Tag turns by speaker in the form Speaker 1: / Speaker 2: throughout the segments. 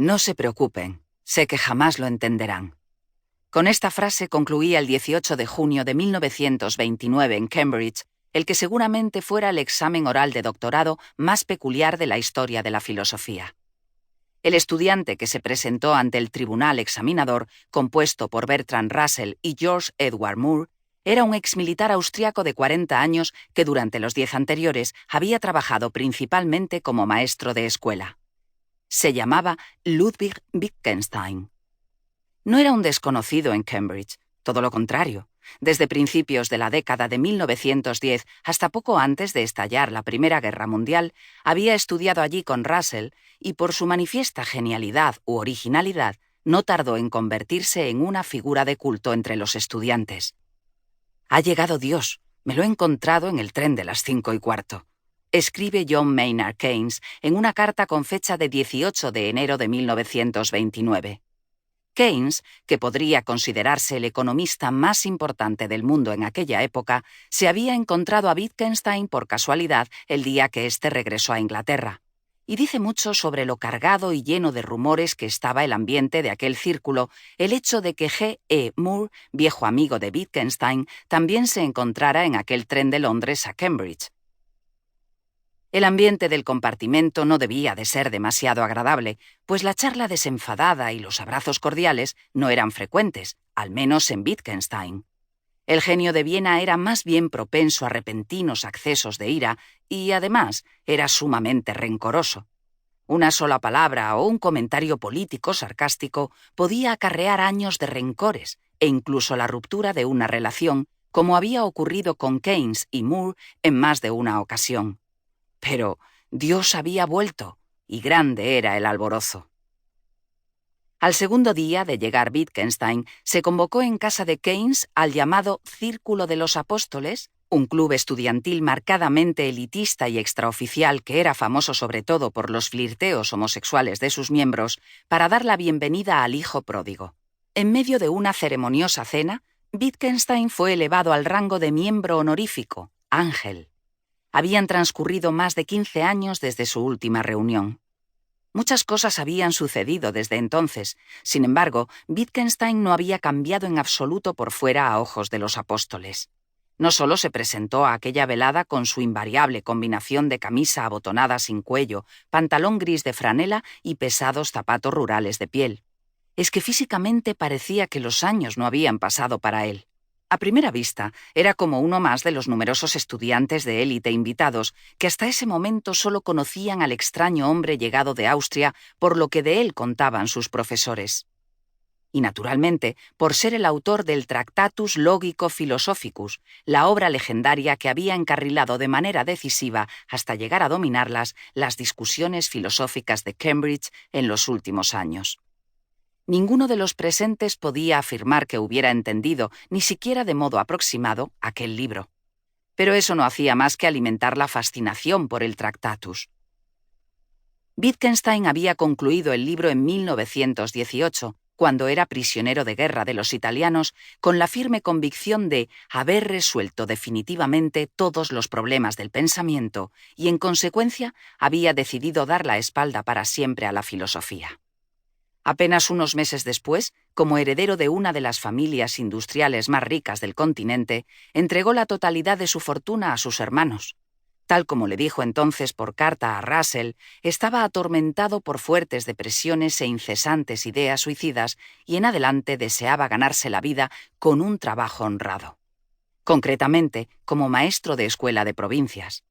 Speaker 1: No se preocupen, sé que jamás lo entenderán. Con esta frase concluía el 18 de junio de 1929 en Cambridge el que seguramente fuera el examen oral de doctorado más peculiar de la historia de la filosofía. El estudiante que se presentó ante el tribunal examinador, compuesto por Bertrand Russell y George Edward Moore, era un exmilitar austriaco de 40 años que durante los 10 anteriores había trabajado principalmente como maestro de escuela. Se llamaba Ludwig Wittgenstein. No era un desconocido en Cambridge, todo lo contrario. Desde principios de la década de 1910 hasta poco antes de estallar la Primera Guerra Mundial, había estudiado allí con Russell y por su manifiesta genialidad u originalidad no tardó en convertirse en una figura de culto entre los estudiantes. «Ha llegado Dios, me lo he encontrado en el tren de las 5:15», escribe John Maynard Keynes en una carta con fecha de 18 de enero de 1929. Keynes, que podría considerarse el economista más importante del mundo en aquella época, se había encontrado a Wittgenstein por casualidad el día que éste regresó a Inglaterra. Y dice mucho sobre lo cargado y lleno de rumores que estaba el ambiente de aquel círculo el hecho de que G. E. Moore, viejo amigo de Wittgenstein, también se encontrara en aquel tren de Londres a Cambridge. El ambiente del compartimento no debía de ser demasiado agradable, pues la charla desenfadada y los abrazos cordiales no eran frecuentes, al menos en Wittgenstein. El genio de Viena era más bien propenso a repentinos accesos de ira y, además, era sumamente rencoroso. Una sola palabra o un comentario político sarcástico podía acarrear años de rencores e incluso la ruptura de una relación, como había ocurrido con Keynes y Moore en más de una ocasión. Pero Dios había vuelto, y grande era el alborozo. Al segundo día de llegar Wittgenstein, se convocó en casa de Keynes al llamado Círculo de los Apóstoles, un club estudiantil marcadamente elitista y extraoficial que era famoso sobre todo por los flirteos homosexuales de sus miembros, para dar la bienvenida al hijo pródigo. En medio de una ceremoniosa cena, Wittgenstein fue elevado al rango de miembro honorífico, ángel. Habían transcurrido más de 15 años desde su última reunión. Muchas cosas habían sucedido desde entonces. Sin embargo, Wittgenstein no había cambiado en absoluto por fuera a ojos de los apóstoles. No solo se presentó a aquella velada con su invariable combinación de camisa abotonada sin cuello, pantalón gris de franela y pesados zapatos rurales de piel. Es que físicamente parecía que los años no habían pasado para él. A primera vista, era como uno más de los numerosos estudiantes de élite invitados que hasta ese momento solo conocían al extraño hombre llegado de Austria por lo que de él contaban sus profesores. Y naturalmente, por ser el autor del Tractatus Logico Philosophicus, la obra legendaria que había encarrilado de manera decisiva hasta llegar a dominarlas las discusiones filosóficas de Cambridge en los últimos años. Ninguno de los presentes podía afirmar que hubiera entendido, ni siquiera de modo aproximado, aquel libro. Pero eso no hacía más que alimentar la fascinación por el Tractatus. Wittgenstein había concluido el libro en 1918, cuando era prisionero de guerra de los italianos, con la firme convicción de haber resuelto definitivamente todos los problemas del pensamiento y, en consecuencia, había decidido dar la espalda para siempre a la filosofía. Apenas unos meses después, como heredero de una de las familias industriales más ricas del continente, entregó la totalidad de su fortuna a sus hermanos. Tal como le dijo entonces por carta a Russell, estaba atormentado por fuertes depresiones e incesantes ideas suicidas y en adelante deseaba ganarse la vida con un trabajo honrado. Concretamente, como maestro de escuela de provincias.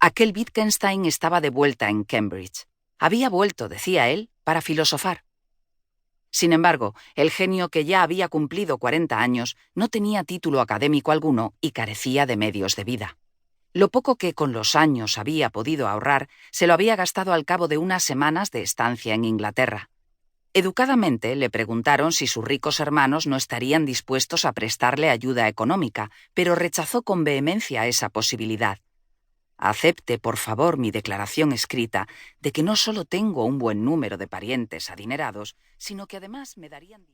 Speaker 1: Aquel Wittgenstein estaba de vuelta en Cambridge. Había vuelto, decía él, para filosofar. Sin embargo, el genio que ya había cumplido 40 años no tenía título académico alguno y carecía de medios de vida. Lo poco que con los años había podido ahorrar se lo había gastado al cabo de unas semanas de estancia en Inglaterra. Educadamente le preguntaron si sus ricos hermanos no estarían dispuestos a prestarle ayuda económica, pero rechazó con vehemencia esa posibilidad. Acepte, por favor, mi declaración escrita de que no solo tengo un buen número de parientes adinerados, sino que además me darían...